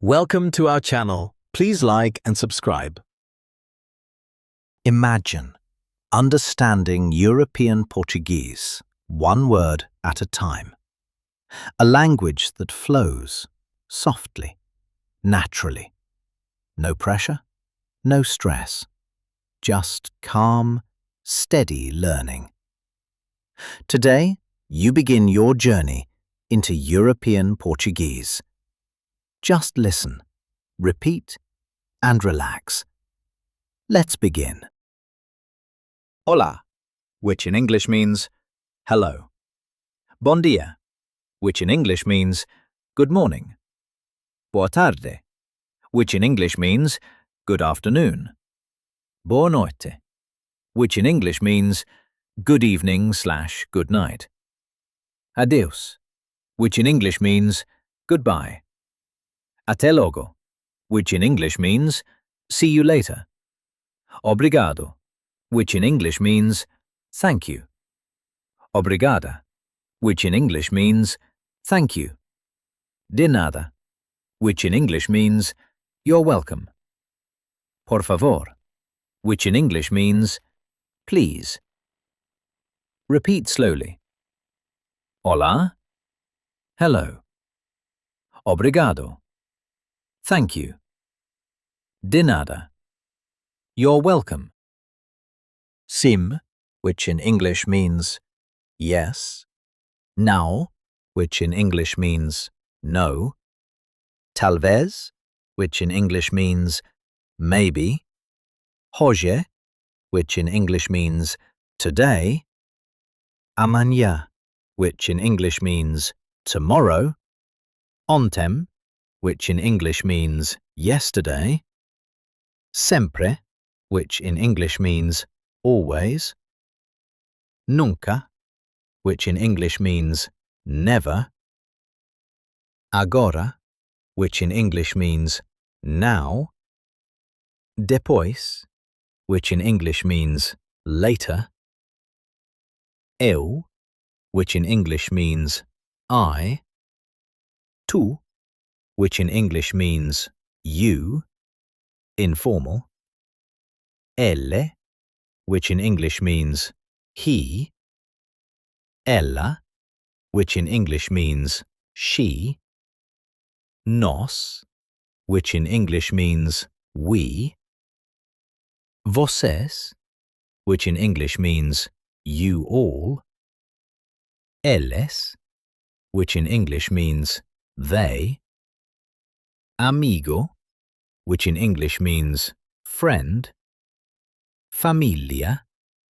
Welcome to our channel. Please like and subscribe. Imagine understanding European Portuguese, one word at a time. A language that flows softly, naturally. No pressure, no stress. Just calm, steady learning. Today, you begin your journey into European Portuguese. Just listen, repeat, and relax. Let's begin. Hola, which in English means hello. Bom dia, which in English means good morning. Boa tarde, which in English means good afternoon. Boa noite, which in English means good evening/good night. Adeus, which in English means goodbye. Até logo, which in English means see you later. Obrigado, which in English means thank you. Obrigada, which in English means thank you. De nada, which in English means you're welcome. Por favor, which in English means please. Repeat slowly. Hola. Hello. Obrigado. Thank you. De nada. You're welcome. Sim, which in English means yes. Não, which in English means no. Talvez, which in English means maybe. Hoje, which in English means today. Amanhã, which in English means tomorrow. Ontem, which in English means yesterday. Sempre, which in English means always. Nunca, which in English means never. Agora, which in English means now. Depois, which in English means later. Eu, which in English means I. Tu, which in English means you, informal. Elle, which in English means he. Ela, which in English means she. Nós, which in English means we. Vocês, which in English means you all. Eles, which in English means they. Amigo, which in English means friend. Família,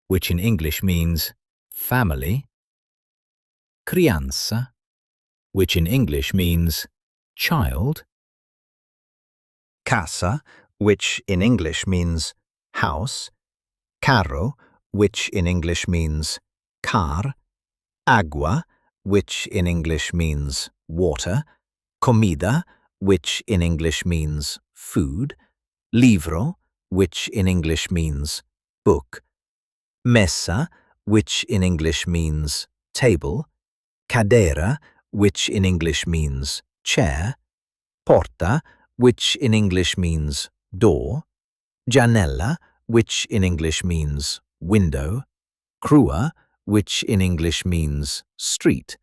which in English means family. Criança, which in English means child. Casa, which in English means house. Carro, which in English means car. Agua, which in English means water. Comida, which in English means food. Livro, which in English means book. Mesa, which in English means table. Cadeira, which in English means chair. Porta, which in English means door. Janela, which in English means window. Crua, which in English means street.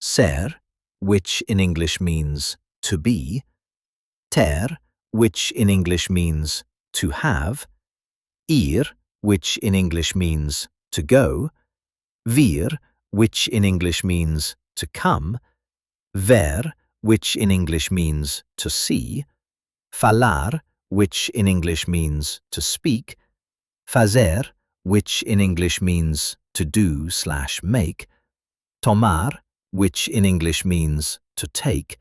Ser, which in English means to be. Ter, which in English means to have. Ir, which in English means to go. Vir, which in English means to come. Ver, which in English means to see. Falar, which in English means to speak. Fazer, which in English means to do/make. Tomar, which in English means to take.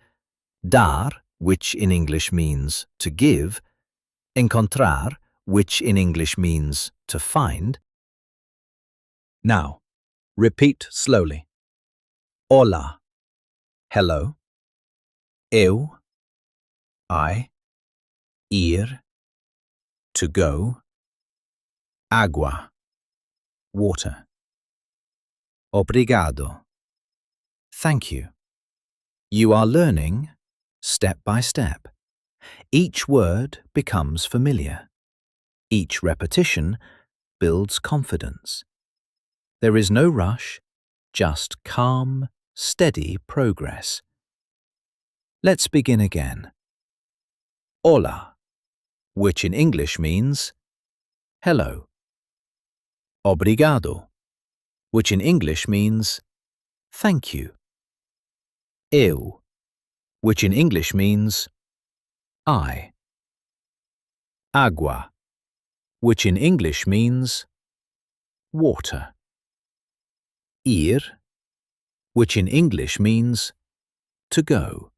Dar, which in English means to give. Encontrar, which in English means to find. Now, repeat slowly. Hola. Hello. Eu. I. Ir. To go. Agua. Water. Obrigado. Thank you. You are learning step by step. Each word becomes familiar. Each repetition builds confidence. There is no rush, just calm, steady progress. Let's begin again. Hola, which in English means hello. Obrigado, which in English means thank you. Eu, which in English means I. Agua, which in English means water. Ir, which in English means to go.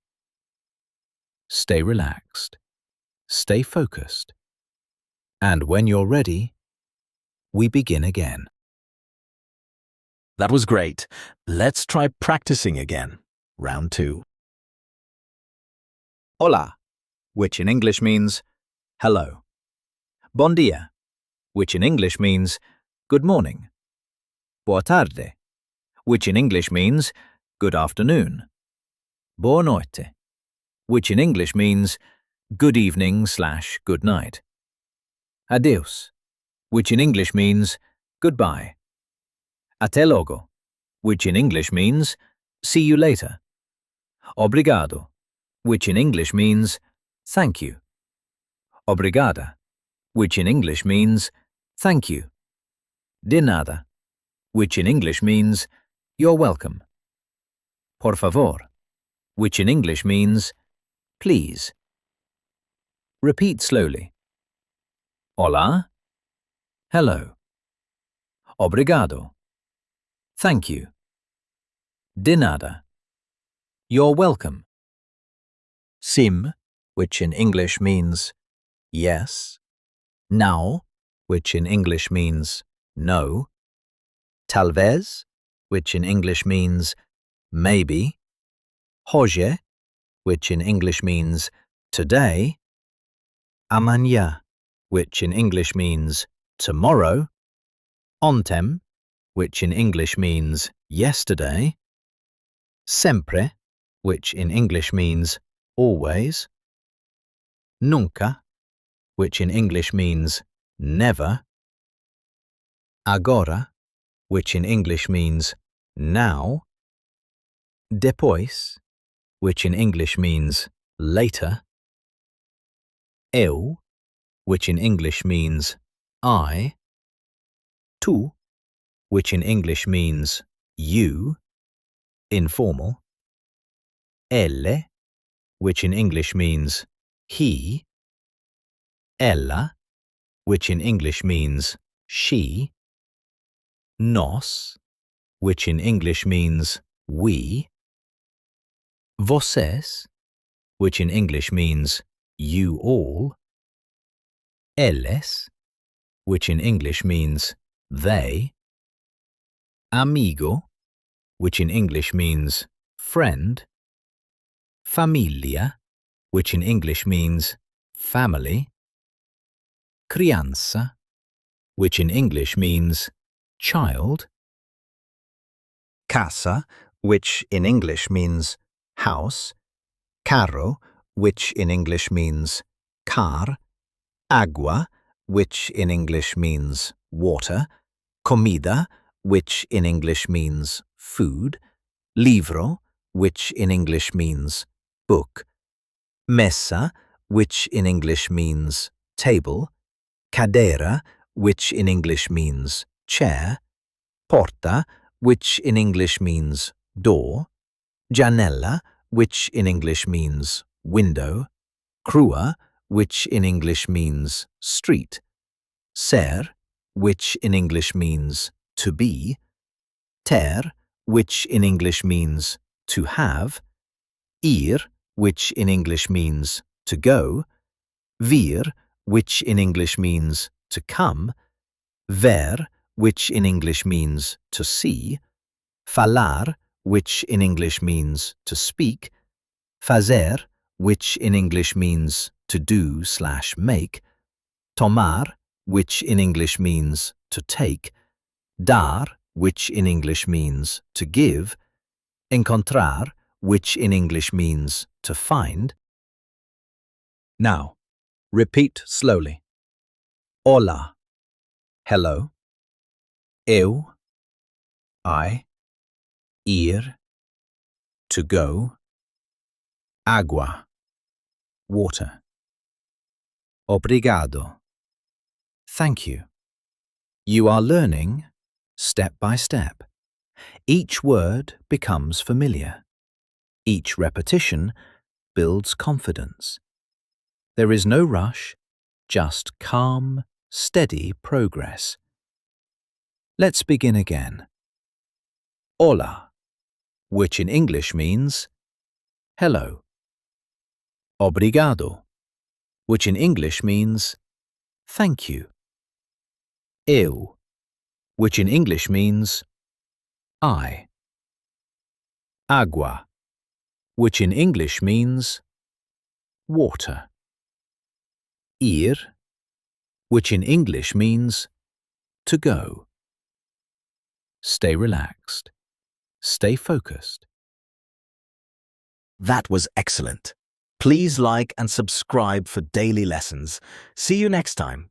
Stay relaxed. Stay focused. And when you're ready, we begin again. That was great. Let's try practicing again. Round 2. Hola, which in English means hello. Bom dia, which in English means good morning. Boa tarde, which in English means good afternoon. Boa noite, which in English means good evening/good night. Adeus, which in English means goodbye. Até logo, which in English means see you later. Obrigado, which in English means thank you. Obrigada, which in English means thank you. De nada, which in English means you're welcome. Por favor, which in English means please. Repeat slowly. Hola. Hello. Obrigado. Thank you. De nada. You're welcome. Sim, which in English means yes. Não, which in English means no. Talvez, which in English means maybe. Hoje, which in English means today. Amanhã, which in English means tomorrow. Ontem, which in English means yesterday. Sempre, which in English means always. Nunca, which in English means never. Agora, which in English means now. Depois, which in English means later. Eu, which in English means I. Tu, which in English means you, informal. Elle, which in English means he. Ella, which in English means she. Nós, which in English means we. Vocês, which in English means you all. Eles, which in English means they. Amigo, which in English means friend. Família, which in English means family. Criança, which in English means child. Casa, which in English means house. Carro, which in English means car. Agua, which in English means water. Comida, which in English means food. Livro, which in English means book. Mesa, which in English means table. Cadeira, which in English means chair. Porta, which in English means door. Janella, which in English means window. Crua, which in English means street. Ser, which in English means to be. Ter, which in English means to have. Ir, which in English means to go. Vir, which in English means to come. Ver, which in English means to see. Falar, which in English means to speak. Fazer, which in English means to do/make. Tomar, which in English means to take. Dar, which in English means to give. Encontrar, which in English means to find. Now, repeat slowly. Hola. Hello. Eu. I. Ir. To go. Agua. Water. Obrigado. Thank you. You are learning step by step. Each word becomes familiar. Each repetition builds confidence. There is no rush, just calm, steady progress. Let's begin again. Hola, which in English means hello. Obrigado, which in English means thank you. Eu, which in English means I. Agua, which in English means water. Ir, which in English means to go. Stay relaxed. Stay focused. That was excellent. Please like and subscribe for daily lessons. See you next time.